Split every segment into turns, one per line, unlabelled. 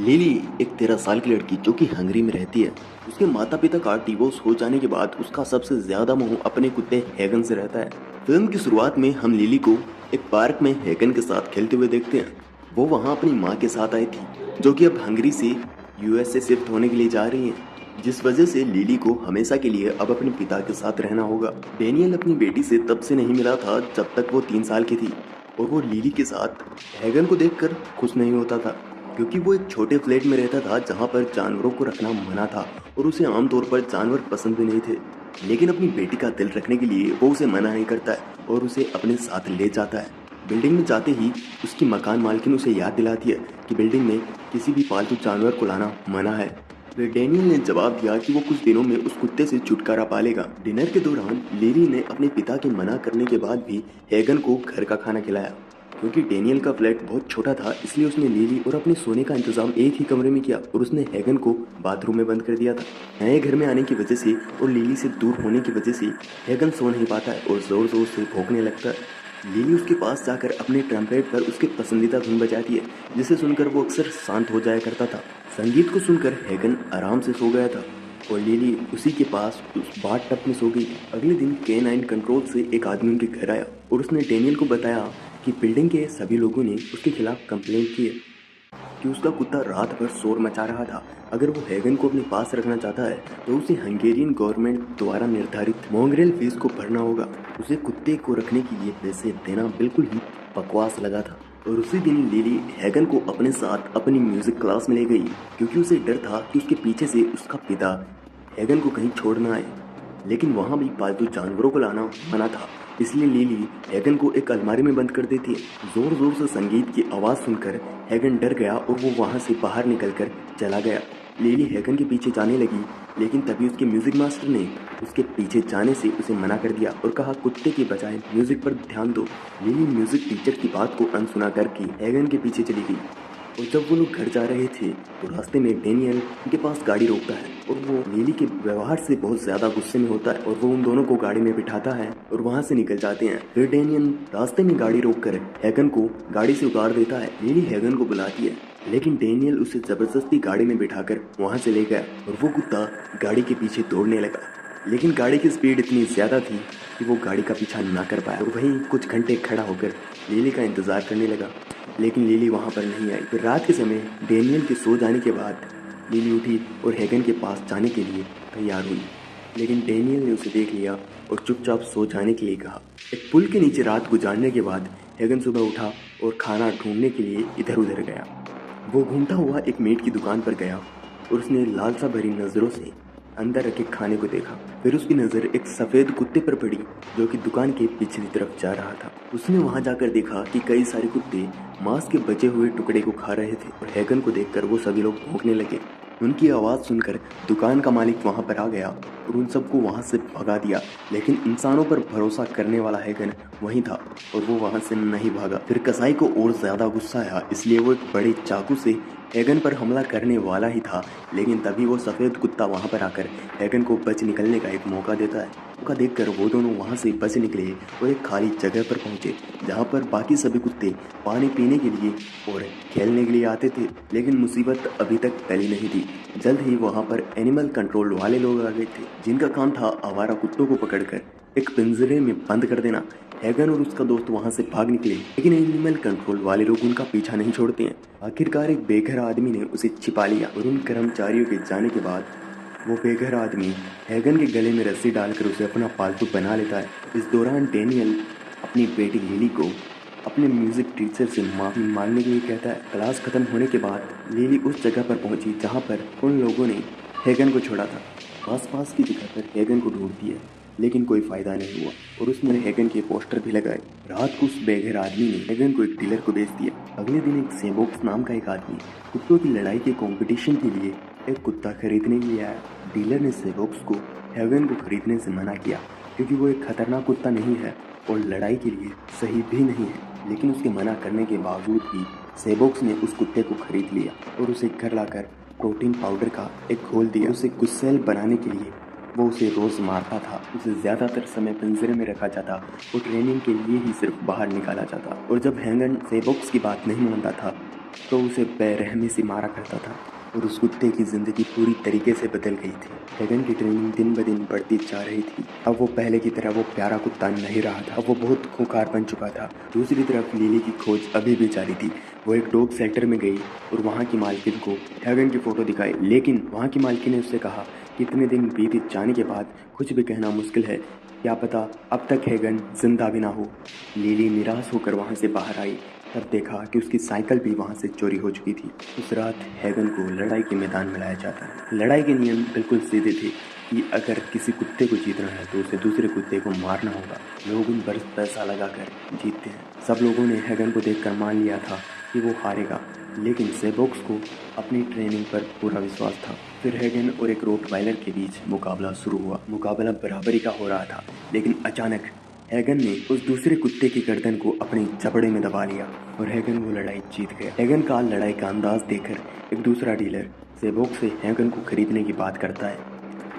Lily एक 13 साल की लड़की जो कि हंगरी में रहती है। उसके माता पिता का डिवोर्स हो जाने के बाद उसका सबसे ज्यादा मोह अपने कुत्ते हैगन से रहता है। फिल्म की शुरुआत में हम लिली को एक पार्क में हैगन के साथ खेलते हुए देखते हैं। वो वहाँ अपनी माँ के साथ आई थी जो कि अब हंगरी से यूएस से शिफ्ट होने के लिए जा रही है, जिस वजह से लिली को हमेशा के लिए अब अपने पिता के साथ रहना होगा। डेनियल अपनी बेटी से तब से नहीं मिला था जब तक वो 3 साल की थी और वो लिली के साथ हैगन को देखकर खुश नहीं होता था, क्योंकि वो एक छोटे फ्लैट में रहता था जहाँ पर जानवरों को रखना मना था और उसे आमतौर पर जानवर पसंद भी नहीं थे। लेकिन अपनी बेटी का दिल रखने के लिए वो उसे मना नहीं करता है और उसे अपने साथ ले जाता है। बिल्डिंग में जाते ही उसकी मकान मालकिन उसे याद दिलाती है कि बिल्डिंग में किसी भी पालतू जानवर को लाना मना है। फिर डेनियल ने जवाब दिया कि वो कुछ दिनों में उस कुत्ते से छुटकारा पा लेगा। डिनर के दौरान लिली ने अपने पिता के मना करने के बाद भी हैगन को घर का खाना खिलाया। क्योंकि डेनियल का फ्लैट बहुत छोटा था इसलिए उसने लिली और अपने सोने का इंतजाम एक ही कमरे में किया और उसने हैगन को बाथरूम में बंद कर दिया था। नए घर में आने की वजह से और लिली से दूर होने की वजह से हैगन सो नहीं पाता है और जोर जोर से भौंकने लगता है। लिली उसके पास जाकर अपने ट्रम्पेट पर उसके पसंदीदा धुन बजाती है, जिसे सुनकर वो अक्सर शांत हो जाया करता था। संगीत को सुनकर हैगन आराम से सो गया था और लिली उसी के पास उस बाथ टब में सो गई। अगले दिन K9 कंट्रोल से एक आदमी उनके घर आया और उसने डेनियल को बताया कि बिल्डिंग के सभी लोगों ने उसके खिलाफ कंप्लेंट की है कि उसका कुत्ता रात भर शोर मचा रहा था। अगर वो हैगन को अपने पास रखना चाहता है तो उसे हंगेरियन गवर्नमेंट द्वारा निर्धारित मोंगरेल फीस को भरना होगा। उसे कुत्ते को रखने के लिए पैसे देना बिल्कुल ही बकवास लगा था। और उसी दिन लिली हैगन को अपने साथ अपनी म्यूजिक क्लास में ले गई, क्योंकि उसे डर था कि उसके पीछे से उसका पिता हैगन को कहीं छोड़ ना आए। लेकिन वहाँ भी पालतू जानवरों को लाना मना था, इसलिए लिली हैगन को एक अलमारी में बंद कर देती है। जोर जोर से संगीत की आवाज़ सुनकर हैगन डर गया और वो वहाँ से बाहर निकलकर चला गया। लिली हैगन के पीछे जाने लगी, लेकिन तभी उसके म्यूजिक मास्टर ने उसके पीछे जाने से उसे मना कर दिया और कहा कुत्ते के बजाय म्यूजिक पर ध्यान दो। लिली म्यूजिक टीचर की बात को अनसुना करके हैगन के पीछे चली गई और जब वो लोग घर जा रहे थे तो रास्ते में डेनियल उनके पास गाड़ी रोकता है और वो लिली के व्यवहार से बहुत ज्यादा गुस्से में होता है और वो उन दोनों को गाड़ी में बिठाता है और वहाँ से निकल जाते हैं। फिर डेनियल रास्ते में गाड़ी रोककर हैगन को गाड़ी से उतार देता है। लिली हैगन को बुलाती है, लेकिन डेनियल उसे जबरदस्ती गाड़ी में बिठाकर वहाँ से ले गया और वो कुत्ता गाड़ी के पीछे दौड़ने लगा। लेकिन गाड़ी की स्पीड इतनी ज्यादा थी कि वो गाड़ी का पीछा ना कर पाया और वहीं कुछ घंटे खड़ा होकर लिली का इंतजार करने लगा, लेकिन लिली वहाँ पर नहीं आई। फिर रात के समय डेनियल के सो जाने के बाद लिली उठी और हैगन के पास जाने के लिए तैयार हुई, लेकिन डेनियल ने उसे देख लिया और चुपचाप सो जाने के लिए कहा। एक पुल के नीचे रात गुजारने के बाद हैगन सुबह उठा और खाना ढूंढने के लिए इधर उधर गया। वो घूमता हुआ एक मीट की दुकान पर गया और उसने लालसा भरी नजरों से अंदर रखे खाने को देखा। फिर उसकी नजर एक सफेद कुत्ते पर पड़ी जो कि दुकान के पिछली तरफ जा रहा था। उसने वहां जाकर देखा कि कई सारे कुत्ते मांस के बचे हुए टुकड़े को खा रहे थे और हैगन को देखकर वो सभी लोग भौंकने लगे। उनकी आवाज़ सुनकर दुकान का मालिक वहां पर आ गया और उन सबको वहां से भगा दिया, लेकिन इंसानों पर भरोसा करने वाला हैगन वहीं था और वो वहां से नहीं भागा। फिर कसाई को और ज्यादा गुस्सा आया, इसलिए वो एक बड़े चाकू से हैगन पर हमला करने वाला ही था, लेकिन तभी वो सफ़ेद कुत्ता वहां पर आकर हैगन को बच निकलने का एक मौका देता है। मौका देखकर वो दोनों वहां से बच निकले और एक खाली जगह पर पहुंचे जहां पर बाकी सभी कुत्ते पानी पीने के लिए और खेलने के लिए आते थे, लेकिन मुसीबत अभी तक टली नहीं थी। जल्द ही वहां पर एनिमल कंट्रोल वाले लोग आ गए थे, जिनका काम था आवारा कुत्तों को पकड़कर एक पिंजरे में बंद कर देना। हैगन और उसका दोस्त वहां से भाग निकले, लेकिन एनिमल कंट्रोल वाले लोग उनका पीछा नहीं छोड़ते हैं। आखिरकार एक बेघर आदमी ने उसे छिपा लिया और उन कर्मचारियों के जाने के बाद वो बेघर आदमी हैगन के गले में रस्सी डालकर उसे अपना पालतू बना लेता है। इस दौरान डेनियल अपनी बेटी लिली को अपने म्यूजिक टीचर से माफी मांगने के लिए कहता है। क्लास खत्म होने के बाद लिली उस जगह पर पहुंची जहां पर उन लोगों ने हैगन को छोड़ा था। आसपास की जगह पर हैगन को ढूंढती है, लेकिन कोई फायदा नहीं हुआ और उसने हैगन के पोस्टर भी लगाए। रात को उस बेघर आदमी ने हैगन को एक डीलर को बेच दिया। अगले दिन एक सेबोक्स नाम का एक आदमी कुत्तों की लड़ाई के कंपटीशन के लिए एक कुत्ता खरीदने के लिए आया। डीलर ने सेबोक्स को हैगन को खरीदने से मना किया, क्योंकि वो एक खतरनाक कुत्ता नहीं है और लड़ाई के लिए सही भी नहीं है। लेकिन उसके मना करने के बावजूद भी सेबोक्स ने उस कुत्ते को खरीद लिया और उसे घर लाकर प्रोटीन पाउडर का एक घोल दिया। उसे गुस्सेल बनाने के लिए वो उसे रोज मारता था। उसे ज्यादातर समय पिंजरे में रखा जाता और ट्रेनिंग के लिए ही सिर्फ बाहर निकाला जाता। और जब हैगन सेबोक्स की बात नहीं मानता था तो उसे बेरहमी से मारा करता था और उस कुत्ते की ज़िंदगी पूरी तरीके से बदल गई थी। हेगन की ट्रेनिंग दिन ब दिन बढ़ती जा रही थी। अब वो पहले की तरह वो प्यारा कुत्ता नहीं रहा था, अब वो बहुत खूंखार बन चुका था। दूसरी तरफ लिली की खोज अभी भी जारी थी। वो एक डॉग शेल्टर में गई और वहाँ की मालकिन को हेगन की फ़ोटो दिखाई, लेकिन वहाँ की मालकिन ने उससे कहा कि इतने दिन बीत जाने के बाद कुछ भी कहना मुश्किल है, क्या पता अब तक हेगन जिंदा भी ना हो। लिली निराश होकर वहाँ से बाहर आई, तब देखा कि उसकी साइकिल भी वहाँ से चोरी हो चुकी थी। उस रात हेगन को लड़ाई के मैदान में लाया जाता है। लड़ाई के नियम बिल्कुल सीधे थे कि अगर किसी कुत्ते को जीतना है तो उसे दूसरे कुत्ते को मारना होगा। लोग उन पर पैसा लगाकर जीतते हैं। सब लोगों ने हेगन को देखकर मान लिया था कि वो हारेगा, लेकिन सेबॉक्स को अपनी ट्रेनिंग पर पूरा विश्वास था। फिर हेगन और एक रोटवाइलर के बीच मुकाबला शुरू हुआ। मुकाबला बराबरी का हो रहा था, लेकिन अचानक हेगन ने उस दूसरे कुत्ते की गर्दन को अपने जबड़े में दबा लिया और हेगन वो लड़ाई जीत गया। हेगन का लड़ाई का अंदाज देखकर एक दूसरा डीलर सेबॉक्स से हेगन को खरीदने की बात करता है,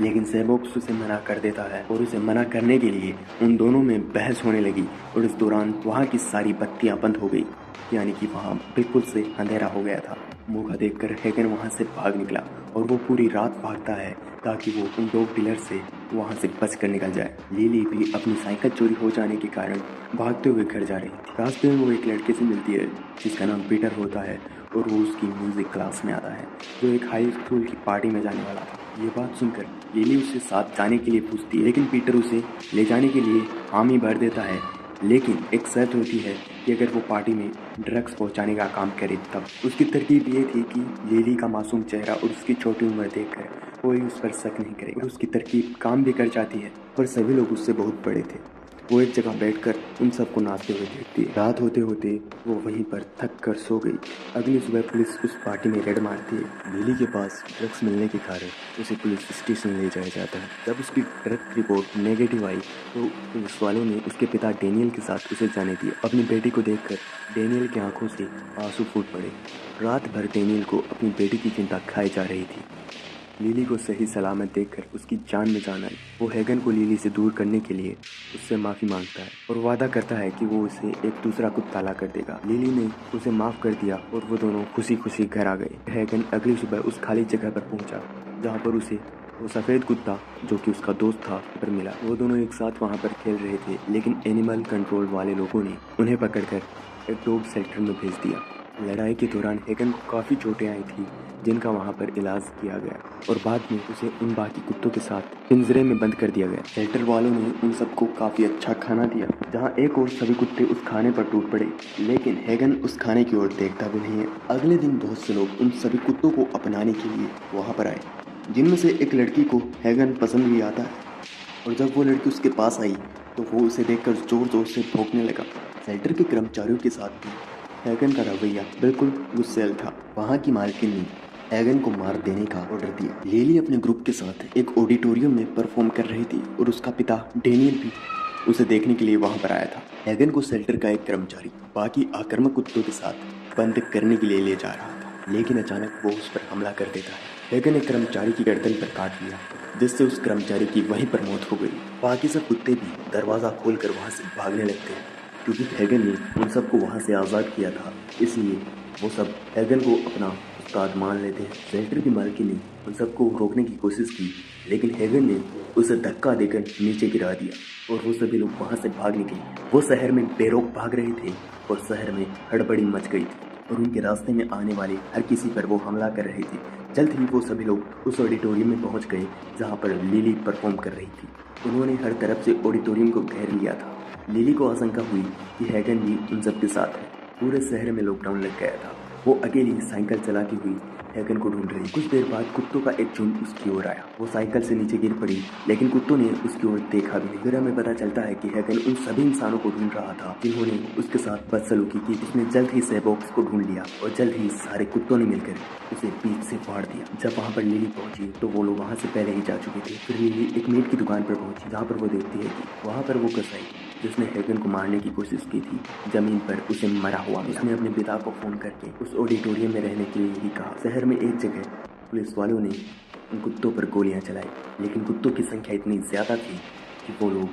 लेकिन सेबॉक्स उसे मना कर देता है और उसे मना करने के लिए उन दोनों में बहस होने लगी और इस दौरान वहाँ की सारी बत्तियाँ बंद हो गई, यानी कि वहाँ बिल्कुल से अंधेरा हो गया था। मौका देखकर हेगन वहाँ से भाग निकला और वो पूरी रात भागता है ताकि वो उन डॉग डीलर से वहाँ से बच कर निकल जाए। लिली भी अपनी साइकिल चोरी हो जाने के कारण भागते हुए घर जा रही थी। रास्ते में वो एक लड़के से मिलती है जिसका नाम पीटर होता है और वो उसकी म्यूजिक क्लास में आता है, जो एक हाई स्कूल की पार्टी में जाने वाला था। ये बात सुनकर लिली उससे साथ जाने के लिए पूछती है, लेकिन पीटर उसे ले जाने के लिए हामी भर देता है, लेकिन एक शर्त होती है कि अगर वो पार्टी में ड्रग्स पहुंचाने का काम करे तब। उसकी तरकीब ये थी कि लिली का मासूम चेहरा और उसकी छोटी उम्र देखकर कोई उस पर शक नहीं करेगा। उसकी तरकीब काम भी कर जाती है, पर सभी लोग उससे बहुत बड़े थे। वो एक जगह बैठकर उन सबको नाचते हुए देखती है। रात होते होते वो वहीं पर थक कर सो गई। अगली सुबह पुलिस उस पार्टी में रेड मारती है। लिली के पास ड्रग्स मिलने के कारण उसे पुलिस स्टेशन ले जाया जाता है। जब उसकी ड्रग रिपोर्ट नेगेटिव आई तो पुलिस वालों ने उसके पिता डेनियल के साथ उसे जाने दिया। अपनी बेटी को देखकर डेनियल की आंखों से आंसू फूट पड़े। रात भर डेनियल को अपनी बेटी की चिंता खाई जा रही थी। लिली को सही सलामत देखकर उसकी जान में जान आई। वो हेगन को लिली से दूर करने के लिए उससे माफ़ी मांगता है और वादा करता है कि वो उसे एक दूसरा कुत्ता ला कर देगा। लिली ने उसे माफ़ कर दिया और वो दोनों खुशी खुशी घर आ गए। हेगन अगली सुबह उस खाली जगह पर पहुंचा जहाँ पर उसे वो सफ़ेद कुत्ता जो कि उसका दोस्त था पर मिला। वो दोनों एक साथ वहाँ पर खेल रहे थे, लेकिन एनिमल कंट्रोल वाले लोगों ने उन्हें पकड़कर एक डॉग शेल्टर में भेज दिया। लड़ाई के दौरान हेगन को काफ़ी चोटें आई थी, जिनका वहाँ पर इलाज किया गया और बाद में उसे उन बाकी कुत्तों के साथ पिंजरे में बंद कर दिया गया। शेल्टर वालों ने उन सबको काफ़ी अच्छा खाना दिया, जहाँ एक और सभी कुत्ते उस खाने पर टूट पड़े, लेकिन हेगन उस खाने की ओर देखता भी नहीं है। अगले दिन बहुत से लोग उन सभी कुत्तों को अपनाने के लिए वहाँ पर आए, जिनमें से एक लड़की को हेगन पसंद भी आता है। और जब वो लड़की उसके पास आई तो वो उसे देखकर जोर जोर से भौंकने लगा। शेल्टर के कर्मचारियों के साथ भी हेगन का रवैया बिल्कुल गुस्सैल था। वहाँ की मालकिन ने हेगन को मार देने का ऑर्डर दिया। लिली अपने ग्रुप के साथ एक ऑडिटोरियम में परफॉर्म कर रही थी और उसका पिता डेनियल भी उसे देखने के लिए वहाँ पर आया था। हेगन को शेल्टर का एक कर्मचारी बाकी आक्रामक कुत्तों के साथ बंद करने के लिए ले जा रहा था, लेकिन अचानक वो उस पर हमला कर देता है। हेगन ने कर्मचारी की गर्दन पर काट लिया, जिससे उस कर्मचारी की वहीं पर मौत हो गई। बाकी सब कुत्ते भी दरवाज़ा खोलकर वहाँ से भागने लगते हैं, क्योंकि हेगन ने उन सबको वहाँ से आज़ाद किया था, इसलिए वो सब हेगन को अपना उस्ताद मान लेते हैं। शेल्टर की मालकिन ने उन सबको रोकने की कोशिश की, लेकिन हेगन ने उसे धक्का देकर नीचे गिरा दिया और वो सभी लोग वहाँ से भाग निकले। वो शहर में बेरोक भाग रहे थे और शहर में हड़बड़ी मच गई थी और उनके रास्ते में आने वाले हर किसी पर वो हमला कर रहे थे। जल्द ही वो सभी लोग उस ऑडिटोरियम में पहुँच गए जहाँ पर लिली परफॉर्म कर रही थी। उन्होंने हर तरफ से ऑडिटोरियम को घेर लिया था। लिली को आशंका हुई कि हेगन भी उन सब के साथ है। पूरे शहर में लॉकडाउन लग गया था। वो अकेली साइकिल चलाती हुई हेगन को ढूंढ रही। कुछ देर बाद कुत्तों का एक झुंड उसकी ओर आया। वो साइकिल से नीचे गिर पड़ी, लेकिन कुत्तों ने उसकी ओर देखा भी नहीं। फिर हमें पता चलता है कि हेगन उन सभी इंसानों को ढूंढ रहा था जिन्होंने उसके साथ बदसलूकी की। उसने जल्द ही सेबॉक्स को ढूंढ लिया और जल्द ही सारे कुत्तों ने मिलकर उसे पीठ से फाड़ दिया। जब वहाँ पर लिली पहुंची तो वो लोग वहाँ से पहले ही जा चुके थे। फिर लिली एक मीट की दुकान पर पहुंची, जहाँ पर वो देखती है कि वहाँ पर वो कसाई जिसने हेगन को मारने की कोशिश की थी, जमीन पर उसे मरा हुआ मिला। उसने अपने पिता को फोन करके उस ऑडिटोरियम में रहने के लिए ही कहा। शहर में एक जगह पुलिस वालों ने उन कुत्तों पर गोलियां चलाई, लेकिन कुत्तों की संख्या इतनी ज़्यादा थी कि वो लोग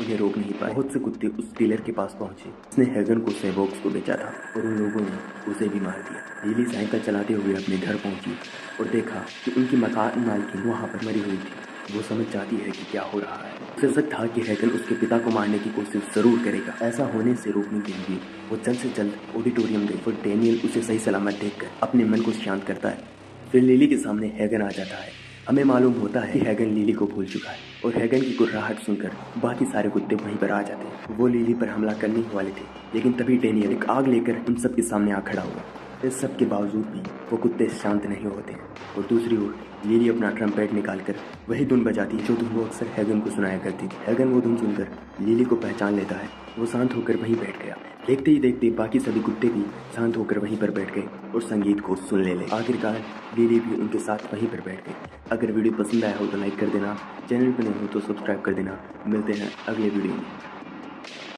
उन्हें रोक नहीं पाए। बहुत से कुत्ते उस डीलर के पास पहुंचे जिसने हैगन को सेबॉक्स को बेचा था और उन लोगों ने उसे भी मार दिया। लिली साइकिल चलाते हुए अपने घर पहुंची और देखा कि उनकी मकान मालकिन वहां पर मरी हुई थी। वो समझ जाती है कि क्या हो रहा है। उसे शक था कि हैगन उसके पिता को मारने की कोशिश जरूर करेगा। ऐसा होने से रोकने के लिए वो जल्द से जल्द ऑडिटोरियम गई और डेनियल उसे सही सलामत देखकर अपने मन को शांत करता है। फिर लिली के सामने हैगन आ जाता है। हमें मालूम होता है कि हैगन लिली को भूल चुका है और हैगन की गुर्राहट सुनकर बाकी सारे कुत्ते वहीं पर आ जाते हैं। वो लिली पर हमला करने ही वाले थे, लेकिन तभी डेनियल एक आग लेकर उन सब के सामने आ खड़ा हुआ। इस सब के बावजूद भी वो कुत्ते शांत नहीं होते और दूसरी ओर लिली अपना ट्रम्पेट निकालकर वही धुन बजाती है जो धुन वो अक्सर हैगन को सुनाया करती थी। हैगन वो धुन सुनकर लिली को पहचान लेता है। वो शांत होकर वहीं बैठ गया। देखते ही देखते बाकी सभी कुत्ते भी शांत होकर वहीं पर बैठ गए और संगीत को सुन ले। आखिरकार लिली भी उनके साथ वहीं पर बैठ गई। अगर वीडियो पसंद आया हो तो लाइक कर देना, चैनल पर नहीं हो तो सब्सक्राइब कर देना। मिलते हैं अगले वीडियो में।